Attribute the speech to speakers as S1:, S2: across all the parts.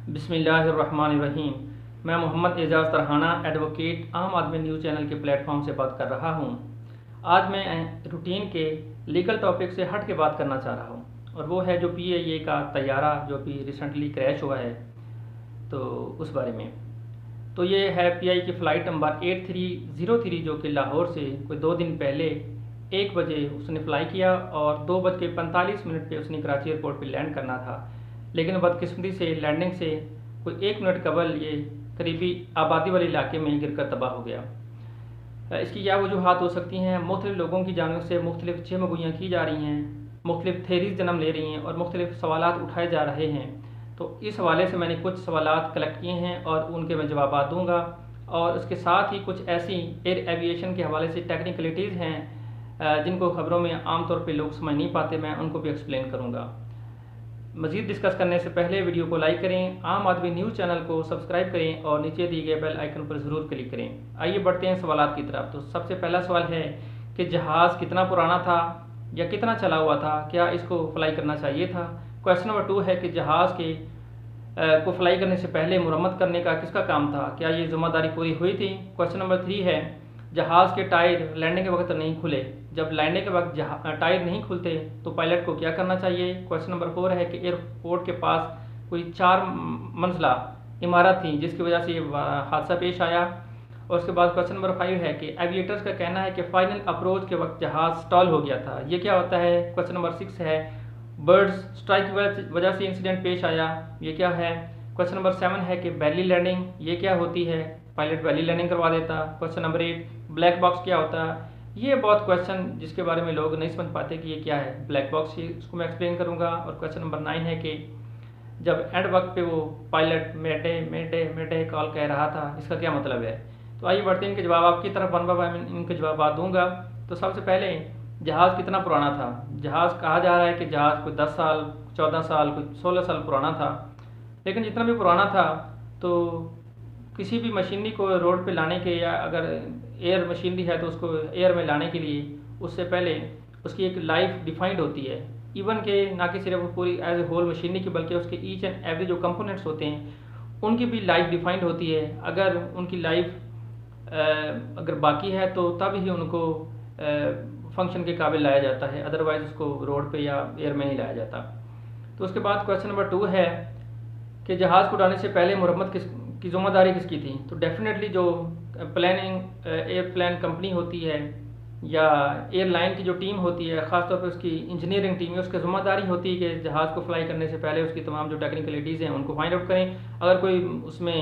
S1: बिस्मिल्लाहिर्रहमानिर्रहीम। मैं मोहम्मद एजाज़ तरहाना एडवोकेट आम आदमी न्यूज़ चैनल के प्लेटफॉर्म से बात कर रहा हूँ। आज मैं रूटीन के लीगल टॉपिक से हट के बात करना चाह रहा हूँ और वो है जो PIA का तैयारा जो भी रिसेंटली क्रैश हुआ है, तो उस बारे में। तो ये है PIA की फ़्लाइट नंबर 8303 जो कि लाहौर से कोई 2 दिन पहले 1 बजे उसने फ़्लाई किया और 2:45 पे उसने कराची एयरपोर्ट पे लैंड करना था। लेकिन बदकिस्मती से लैंडिंग से कोई 1 मिनट कबल ये करीबी आबादी वाले इलाके में गिरकर तबाह हो गया। इसकी क्या वजूहत हो सकती हैं? मुख्तलिफ लोगों की जानिब से मुख्तलिफ चमगोइयाँ की जा रही हैं, मुख्तलिफ थेरीज जन्म ले रही हैं और मुख्तलिफ सवालात उठाए जा रहे हैं। तो इस हवाले से मैंने कुछ सवालात कलेक्ट किए हैं और उनके मैं जवाब दूंगा, और उसके साथ ही कुछ ऐसी एयर एविएशन के हवाले से टेक्निकलिटीज़ हैं जिनको खबरों में आमतौर पे लोग समझ नहीं पाते, मैं उनको भी एक्सप्लेन करूँगा। मज़ीद डिस्कस करने से पहले वीडियो को लाइक करें, आम आदमी न्यूज़ चैनल को सब्सक्राइब करें और नीचे दिए गए बेल आइकन पर ज़रूर क्लिक करें। आइए बढ़ते हैं सवालात की तरफ। तो सबसे पहला सवाल है कि जहाज़ कितना पुराना था या कितना चला हुआ था, क्या इसको फ्लाई करना चाहिए था। क्वेश्चन नंबर 2 है कि जहाज़ के को फ्लाई करने से पहले मुरम्मत करने का किसका काम था, क्या ये ज़िम्मेदारी पूरी हुई थी। क्वेश्चन नंबर 3 है जहाज़ के टायर लैंडिंग के वक्त नहीं खुले, जब लैंडिंग के वक्त टायर नहीं खुलते तो पायलट को क्या करना चाहिए। क्वेश्चन नंबर 4 है कि एयरपोर्ट के पास कोई 4 मंजिला इमारत थी जिसकी वजह से ये हादसा पेश आया। और उसके बाद क्वेश्चन नंबर 5 है कि एविएटर्स का कहना है कि फाइनल अप्रोच के वक्त जहाज़ स्टॉल हो गया था, ये क्या होता है। क्वेश्चन नंबर 6 है बर्ड्स स्ट्राइक की वजह से इंसिडेंट पेश आया, ये क्या है। क्वेश्चन नंबर 7 है कि बैली लैंडिंग ये क्या होती है, पायलट बैली लैंडिंग करवा देता। क्वेश्चन नंबर 8 ब्लैक बॉक्स क्या होता है। ये बहुत क्वेश्चन जिसके बारे में लोग नहीं समझ पाते कि ये क्या है ब्लैक बॉक्स, ये इसको मैं एक्सप्लेन करूँगा। और क्वेश्चन नंबर 9 है कि जब एंड वक्त पे वो पायलट मेटे मेटे मेटे कॉल कह रहा था, इसका क्या मतलब है। तो आइए बढ़ते हैं इनके जवाब आपकी तरफ, वन बाय वन इनके जवाब दूंगा। तो सबसे पहले जहाज़ कितना पुराना था। जहाज़ कहा जा रहा है कि जहाज़ कोई 10 साल 14 साल कोई 16 साल पुराना था, लेकिन जितना भी पुराना था तो किसी भी मशीनरी को रोड पे लाने के, या अगर एयर मशीनरी है तो उसको एयर में लाने के लिए उससे पहले उसकी एक लाइफ डिफाइंड होती है। इवन के ना कि सिर्फ पूरी एज ए होल मशीनरी की, बल्कि उसके ईच एंड एवरी जो कंपोनेंट्स होते हैं उनकी भी लाइफ डिफाइंड होती है। अगर उनकी लाइफ अगर बाकी है तो तब ही उनको फंक्शन के काबिल लाया जाता है, अदरवाइज उसको रोड पे या एयर में नहीं लाया जाता। तो उसके बाद क्वेश्चन नंबर 2 है कि जहाज़ को उड़ाने से पहले मुरम्मत की जिम्मेदारी किसकी थी। तो डेफिनेटली जो प्लानिंग एयरप्लेन कंपनी होती है या एयरलाइन की जो टीम होती है, ख़ासतौर पर उसकी इंजीनियरिंग टीम है, उसकी जिम्मेदारी होती है कि जहाज़ को फ्लाई करने से पहले उसकी तमाम जो टेक्निकलिटीज़ हैं उनको फाइंड आउट करें। अगर कोई उसमें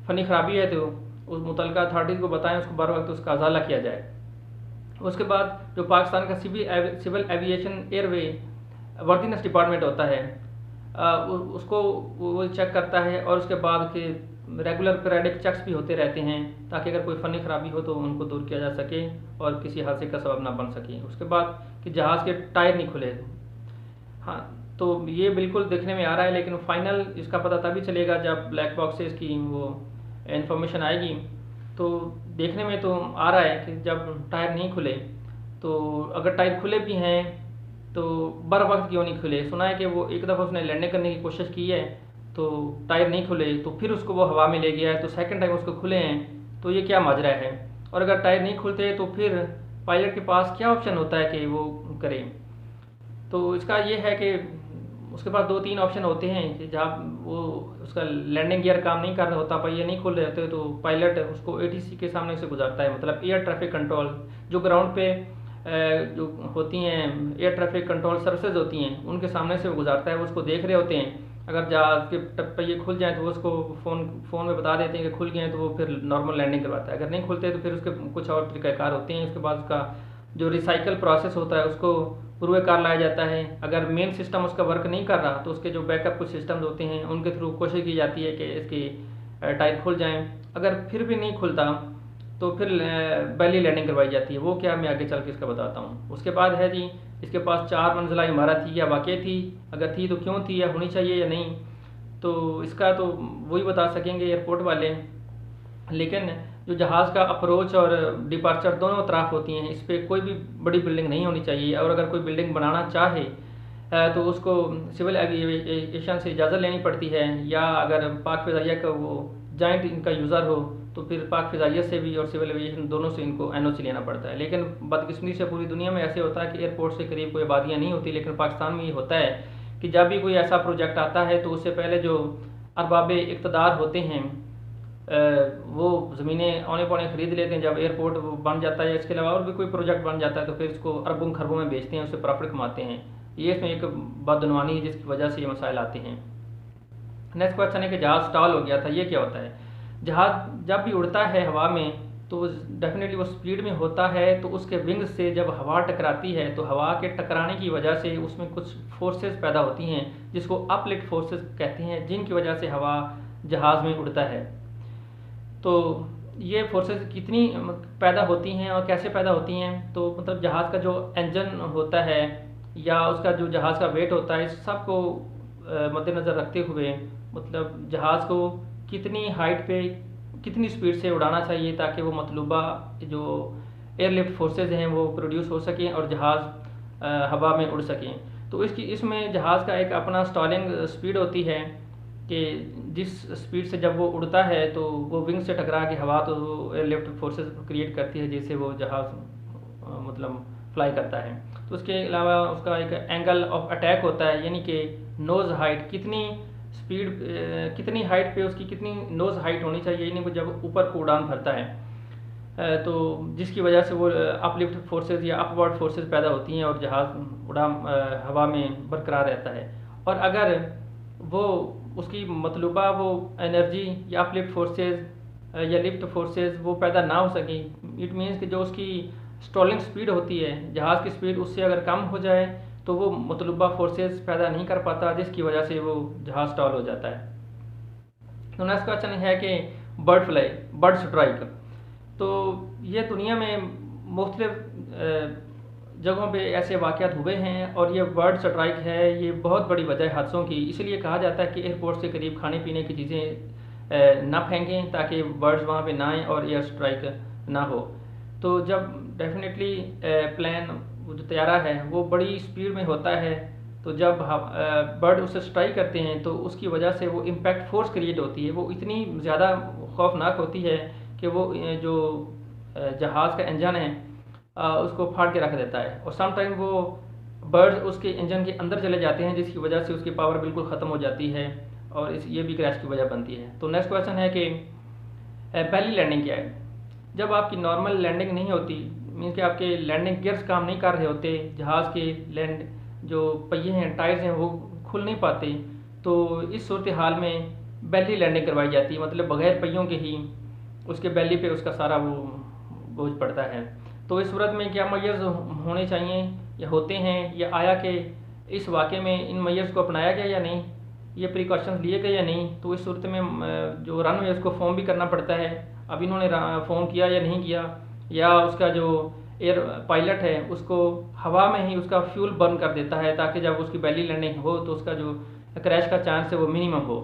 S1: फ़नी ख़राबी है तो उस मुतल्लिका अथॉरिटीज़ को बताएं, उसको बर वक्त उसका अजाला किया जाए। उसके बाद जो पाकिस्तान का civil aviation airworthiness department होता है, उसको वो चेक करता है, और उसके बाद के रेगुलर पीरियडिक चेक्स भी होते रहते हैं ताकि अगर कोई फ़नी ख़राबी हो तो उनको दूर किया जा सके और किसी हादसे का सबब ना बन सके। उसके बाद कि जहाज़ के टायर नहीं खुले। हाँ, तो ये बिल्कुल देखने में आ रहा है, लेकिन फाइनल इसका पता तभी चलेगा जब ब्लैक बॉक्स से इसकी वो इन्फॉर्मेशन आएगी। तो देखने में तो आ रहा है कि जब टायर नहीं खुले, तो अगर टायर खुले भी हैं तो बर वक्त क्यों नहीं खुले। सुना है कि वो एक दफ़ा उसने लैंडिंग करने की कोशिश की है तो टायर नहीं खुले, तो फिर उसको वो हवा में ले गया है, तो सेकंड टाइम उसको खुले हैं, तो ये क्या माजरा है। और अगर टायर नहीं खुलते तो फिर पायलट के पास क्या ऑप्शन होता है कि वो करे। तो इसका ये है कि उसके पास 2-3 ऑप्शन होते हैं कि जहाँ वो उसका लैंडिंग गियर काम नहीं कर रहा होता, पहिए नहीं खुल रहे होते, तो पायलट उसको ATC के सामने से गुजरता है, मतलब एयर ट्रैफिक कंट्रोल जो ग्राउंड पे जो होती हैं एयर ट्रैफिक कंट्रोल सर्विसेज होती हैं उनके सामने से वो गुजारता है, वो उसको देख रहे होते हैं। अगर जहाज़ के पहिए खुल जाएँ तो वो उसको फ़ोन में बता देते हैं कि खुल गए हैं, तो वो फिर नॉर्मल लैंडिंग करवाता है। अगर नहीं खुलते तो फिर उसके कुछ और तरीक़ाकार होते हैं। उसके बाद उसका जो रिसाइकल प्रोसेस होता है उसको पूर्व कार लाया जाता है। अगर मेन सिस्टम उसका वर्क नहीं कर रहा तो उसके जो बैकअप कुछ सिस्टम्स होते हैं उनके थ्रू कोशिश की जाती है कि इसकी टायर खुल जाएं। अगर फिर भी नहीं खुलता तो फिर बैली लैंडिंग करवाई जाती है। वो क्या मैं आगे चल के इसका बताता हूँ। उसके बाद है जी, इसके पास 4 मंजिला इमारत थी या वाकई थी, अगर थी तो क्यों थी या होनी चाहिए या नहीं, तो इसका तो वही बता सकेंगे एयरपोर्ट वाले। लेकिन जो जहाज़ का अप्रोच और डिपार्चर दोनों तरफ होती हैं, इस पर कोई भी बड़ी बिल्डिंग नहीं होनी चाहिए। और अगर कोई बिल्डिंग बनाना चाहे तो उसको सिविल एविएशन से इजाज़त लेनी पड़ती है, या अगर पाक फ़िज़ाइया का वो जॉइंट इनका यूज़र हो तो फिर पाक फ़िज़ाइया से भी और सिविल एविएशन दोनों से इनको एनओसी लेना पड़ता है। लेकिन बदकिस्मती से पूरी दुनिया में ऐसे होता है कि एयरपोर्ट से करीब कोई आबादियाँ नहीं होती, लेकिन पाकिस्तान में ये होता है कि जब भी कोई ऐसा प्रोजेक्ट आता है तो उससे पहले जो अरबाब इक़्तिदार होते हैं वो ज़मीनें औने पौने ख़रीद लेते हैं जब एयरपोर्ट बन जाता है। इसके अलावा और भी कोई प्रोजेक्ट बन जाता है तो फिर इसको अरबों खरबों में बेचते हैं, उससे प्रॉफिट कमाते हैं। ये इसमें एक बदनवानी है जिसकी वजह से ये मसाइल आते हैं। नेक्स्ट क्वेश्चन है कि जहाज़ स्टॉल हो गया था, ये क्या होता है? जहाज़ जब भी उड़ता है हवा में तो डेफिनेटली वो स्पीड में होता है, तो उसके विंग्स से जब हवा टकराती है तो हवा के टकराने की वजह से उसमें कुछ फोर्सेस पैदा होती हैं जिसको अपलिफ्ट फोर्सेस कहते हैं, जिनकी वजह से हवा जहाज़ में उड़ता है। तो ये फोर्सेस कितनी पैदा होती हैं और कैसे पैदा होती हैं? तो मतलब जहाज़ का जो इंजन होता है या उसका जो जहाज़ का वेट होता है, इस सब को मद्देनज़र रखते हुए मतलब जहाज़ को कितनी हाइट पे कितनी स्पीड से उड़ाना चाहिए ताकि वो मतलूबा जो एयरलिफ्ट फोर्सेज हैं वो प्रोड्यूस हो सकें और जहाज़ हवा में उड़ सकें। तो इसमें जहाज़ का एक अपना स्टॉलिंग स्पीड होती है कि जिस स्पीड से जब वो उड़ता है तो वो विंग से टकरा के हवा तो एयरलिफ्ट फोर्सेज क्रिएट करती है जिससे वो जहाज़ मतलब फ्लाई करता है। तो उसके अलावा उसका एक एंगल ऑफ अटैक होता है, यानी कि नोज़ हाइट कितनी स्पीड कितनी हाइट पे उसकी कितनी नोज़ हाइट होनी चाहिए, यानी कि जब ऊपर को उड़ान भरता है तो जिसकी वजह से वो अपलिफ्ट फोर्सेस या अपवर्ड फोर्सेस पैदा होती हैं और जहाज़ हवा में बरकरार रहता है। और अगर वो उसकी मतलूबा वो एनर्जी या अपलिफ्ट फोर्सेस या लिफ्ट फोर्सेस वो पैदा ना हो सके, इट मीन्स कि जो उसकी स्टॉलिंग स्पीड होती है जहाज़ की स्पीड उससे अगर कम हो जाए तो वो मतलूबा फोर्सेस पैदा नहीं कर पाता, जिसकी वजह से वो जहाज़ स्टॉल हो जाता है। तो नेक्स्ट क्वेश्चन है कि बर्ड स्ट्राइक। तो ये दुनिया में मुख्तलिफ जगहों पे ऐसे वाक़यात हुए हैं और ये बर्ड स्ट्राइक है, ये बहुत बड़ी वजह है हादसों की। इसलिए कहा जाता है कि एयरपोर्ट से करीब खाने पीने की चीज़ें ना फेंकें ताकि बर्ड्स वहाँ पे ना आएँ और एयर स्ट्राइक ना हो। तो जब डेफिनेटली प्लेन जो तैयारा है वो बड़ी स्पीड में होता है तो जब बर्ड उसे स्ट्राइक करते हैं तो उसकी वजह से वो इम्पैक्ट फोर्स क्रिएट होती है, वो इतनी ज़्यादा खौफनाक होती है कि वो जो जहाज़ का इंजन है उसको फाड़ के रख देता है और समटाइम वो बर्ड्स उसके इंजन के अंदर चले जाते हैं जिसकी वजह से उसकी पावर बिल्कुल ख़त्म हो जाती है और ये भी क्रैश की वजह बनती है। तो नेक्स्ट क्वेश्चन है कि पहली लैंडिंग क्या है? जब आपकी नॉर्मल लैंडिंग नहीं होती, मीन्स कि आपके लैंडिंग गियर्स काम नहीं कर रहे होते, जहाज़ के लैंड जो पहिए हैं टायर्स हैं वो खुल नहीं पाते, तो इस सूरत हाल में बेली लैंडिंग करवाई जाती है, मतलब बगैर पहियों के ही उसके बेली पे उसका सारा वो बोझ पड़ता है। तो इस सूरत में क्या मेजर्स होने चाहिए या होते हैं या आया कि इस वाक़े में इन मेजर्स को अपनाया गया या नहीं, ये प्रिकॉशंस लिए गए या नहीं? तो इस सूरत में जो रनवे उसको फॉर्म भी करना पड़ता है, अब इन्होंने फॉर्म किया या नहीं किया, या उसका जो एयर पायलट है उसको हवा में ही उसका फ्यूल बर्न कर देता है ताकि जब उसकी बेली लैंडिंग हो तो उसका जो क्रैश का चांस है वो मिनिमम हो।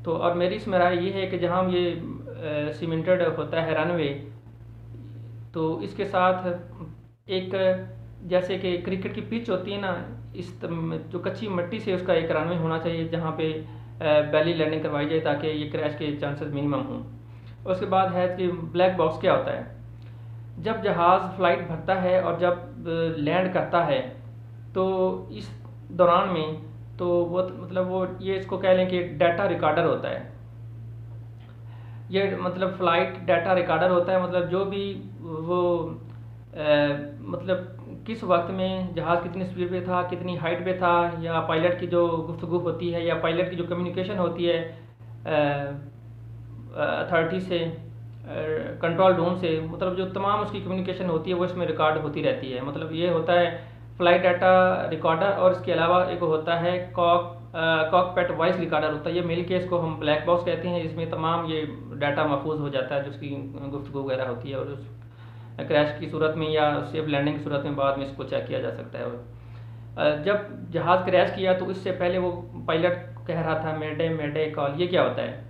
S1: तो और मेरी इसमें राय ये है कि जहाँ ये सीमेंटेड होता है रनवे, तो इसके साथ एक जैसे कि क्रिकेट की पिच होती है ना, इस जो कच्ची मिट्टी से उसका एक रनवे होना चाहिए जहाँ पे बेली लैंडिंग करवाई जाए ताकि ये क्रैश के चांसेस मिनिमम हों। उसके बाद है कि ब्लैक बॉक्स क्या होता है? जब जहाज़ फ्लाइट भरता है और जब लैंड करता है तो इस दौरान में तो वो मतलब वो ये इसको कह लें कि डाटा रिकॉर्डर होता है। ये मतलब फ़्लाइट डाटा रिकॉर्डर होता है, मतलब जो भी वो मतलब किस वक्त में जहाज़ कितनी स्पीड पे था, कितनी हाइट पे था, या पायलट की जो गुफ्तगू होती है या पायलट की जो कम्युनिकेशन होती है अथॉरिटी से, कंट्रोल रूम से, मतलब जो तमाम उसकी कम्युनिकेशन होती है वो इसमें रिकॉर्ड होती रहती है। मतलब ये होता है फ़्लाइट डाटा रिकॉर्डर, और इसके अलावा एक होता है कॉकपिट वॉइस रिकॉर्डर होता है। ये मिल के इसको हम ब्लैक बॉक्स कहते हैं, इसमें तमाम ये डाटा महफूज हो जाता है जो उसकी गुफ्तगू वगैरह होती है, और उस क्रैश की सूरत में या सेफ लैंडिंग की सूरत में बाद में इसको चेक किया जा सकता है। और जब जहाज़ क्रैश किया तो इससे पहले वो पायलट कह रहा था मेडे मेडे कॉल, ये क्या होता है?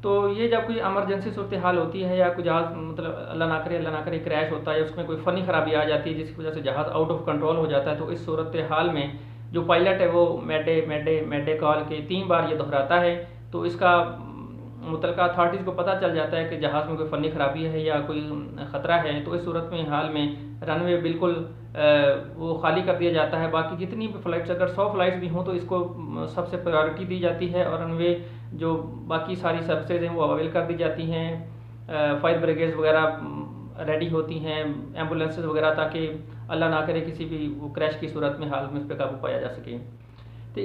S1: तो ये जब कोई इमरजेंसी सूरत हाल होती है या कोई जहाज़ मतलब अल्लाह ना करे क्रैश होता है या उसमें कोई फ़नी ख़राबी आ जाती है जिसकी वजह से जहाज़ आउट ऑफ कंट्रोल हो जाता है, तो इस सूरत हाल में जो पायलट है वो मैडे मैडे मैडे कॉल के 3 बार ये दोहराता है, तो इसका मुतलका अथॉरिटीज़ को पता चल जाता है कि जहाज़ में कोई फ़नी ख़राबी है या कोई ख़तरा है। तो इस सूरत में हाल में रनवे बिल्कुल वो खाली कर दिया जाता है। बाकी जितनी भी फ़्लाइट्स, अगर 100 फ़्लाइट्स भी हों तो इसको सबसे प्रायोरिटी दी जाती है और रनवे जो बाकी सारी सर्विसेज हैं वो अवेल कर दी जाती हैं। फायर ब्रिगेड्स वगैरह रेडी होती हैं, एम्बुलेंसेज वगैरह, ताकि अल्लाह ना करे किसी भी वो क्रैश की सूरत में हाल में उस पर काबू पाया जा सके। तो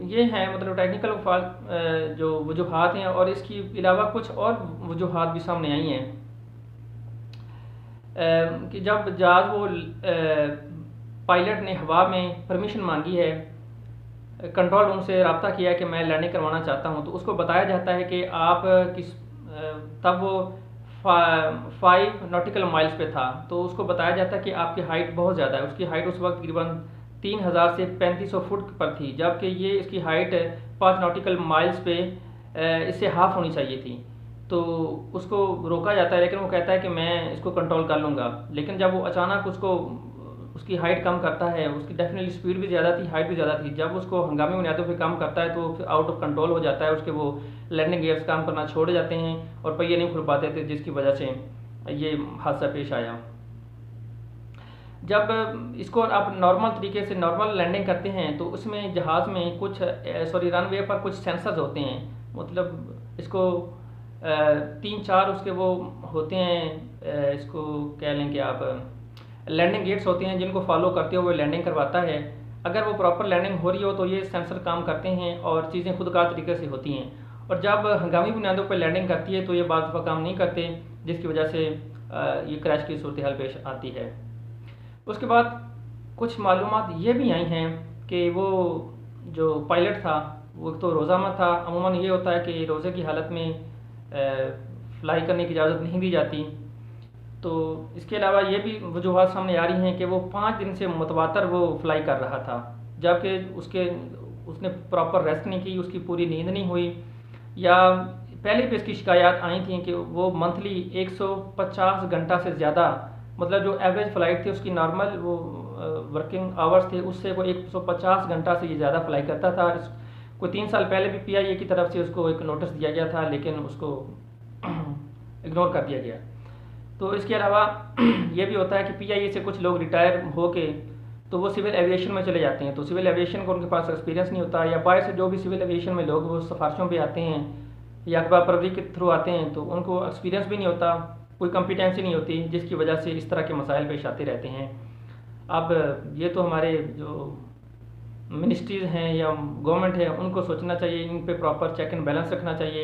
S1: ये है मतलब टेक्निकल जो वजूहात हैं, और इसके अलावा कुछ और वजूहात भी सामने आई हैं कि जब जहाज़ वो पायलट ने हवा में परमिशन मांगी है, कंट्रोल रूम से रब्ता किया कि मैं लैंडिंग करवाना चाहता हूं, तो उसको बताया जाता है कि आप तब वो 5 नॉटिकल माइल्स पे था, तो उसको बताया जाता है कि आपकी हाइट बहुत ज़्यादा है। उसकी हाइट उस वक्त तकरीबन 3000 से 3500 फुट पर थी, जबकि ये इसकी हाइट 5 नॉटिकल माइल्स पे इससे हाफ होनी चाहिए थी। तो उसको रोका जाता है, लेकिन वो कहता है कि मैं इसको कंट्रोल कर लूँगा। लेकिन जब वो अचानक उसकी हाइट कम करता है, उसकी डेफिनेटली स्पीड भी ज़्यादा थी, हाइट भी ज़्यादा थी, जब उसको हंगामी बुनियादों पे कम करता है तो फिर आउट ऑफ कंट्रोल हो जाता है, उसके वो लैंडिंग गियर्स काम करना छोड़ जाते हैं और पहिए नहीं खुल पाते थे, जिसकी वजह से ये हादसा पेश आया। जब इसको आप नॉर्मल तरीके से नॉर्मल लैंडिंग करते हैं तो उसमें जहाज़ में कुछ रनवे पर कुछ सेंसर्स होते हैं, मतलब इसको 3-4 उसके वो होते हैं, इसको कह लें कि आप लैंडिंग गेट्स होते हैं जिनको फॉलो करते हुए लैंडिंग करवाता है। अगर वो प्रॉपर लैंडिंग हो रही हो तो ये सेंसर काम करते हैं और चीज़ें खुदकार तरीके से होती हैं, और जब हंगामी बुनियादों पर लैंडिंग करती है तो ये बात दफ़ा काम नहीं करते, जिसकी वजह से ये क्रैश की सूरत हाल पेश आती है। उसके बाद कुछ मालूमात ये भी आई हैं कि वो जो पायलट था वो तो रोज़ा था। अमूमन ये होता है कि रोज़े की हालत में फ्लाई करने की इजाज़त नहीं दी जाती। तो इसके अलावा ये भी वजूहात सामने आ रही हैं कि वो 5 दिन से मुतवातर वो फ्लाई कर रहा था, जबकि उसने प्रॉपर रेस्ट नहीं की, उसकी पूरी नींद नहीं हुई, या पहले भी इसकी शिकायत आई थी कि वो मंथली 150 घंटा से ज़्यादा, मतलब जो एवरेज फ़्लाइट थी उसकी नॉर्मल वो वर्किंग आवर्स थे उससे वो 150 घंटा से ये ज़्यादा फ्लाई करता था। कोई 3 साल पहले भी PIA की तरफ से उसको एक नोटिस दिया गया था, लेकिन उसको इग्नोर कर दिया गया। तो इसके अलावा ये भी होता है कि PIA से कुछ लोग रिटायर होके तो वो सिविल एविएशन में चले जाते हैं, तो सिविल एविएशन को उनके पास एक्सपीरियंस नहीं होता, या बाहर से जो भी सिविल एविएशन में लोग वो सिफारिशों पे आते हैं या अखबार परवरी के थ्रू आते हैं, तो उनको एक्सपीरियंस भी नहीं होता, कोई कॉम्पिटेंसी नहीं होती, जिसकी वजह से इस तरह के मसाइल पेश आते रहते हैं। अब ये तो हमारे जो मिनिस्ट्रीज़ हैं या गवर्नमेंट है उनको सोचना चाहिए, इन पे प्रॉपर चेक एंड बैलेंस रखना चाहिए।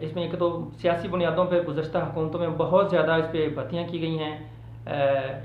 S1: इसमें एक तो सियासी बुनियादों पर गुज़श्ता हुकूमतों में बहुत ज़्यादा इस पर भर्तियाँ की गई हैं।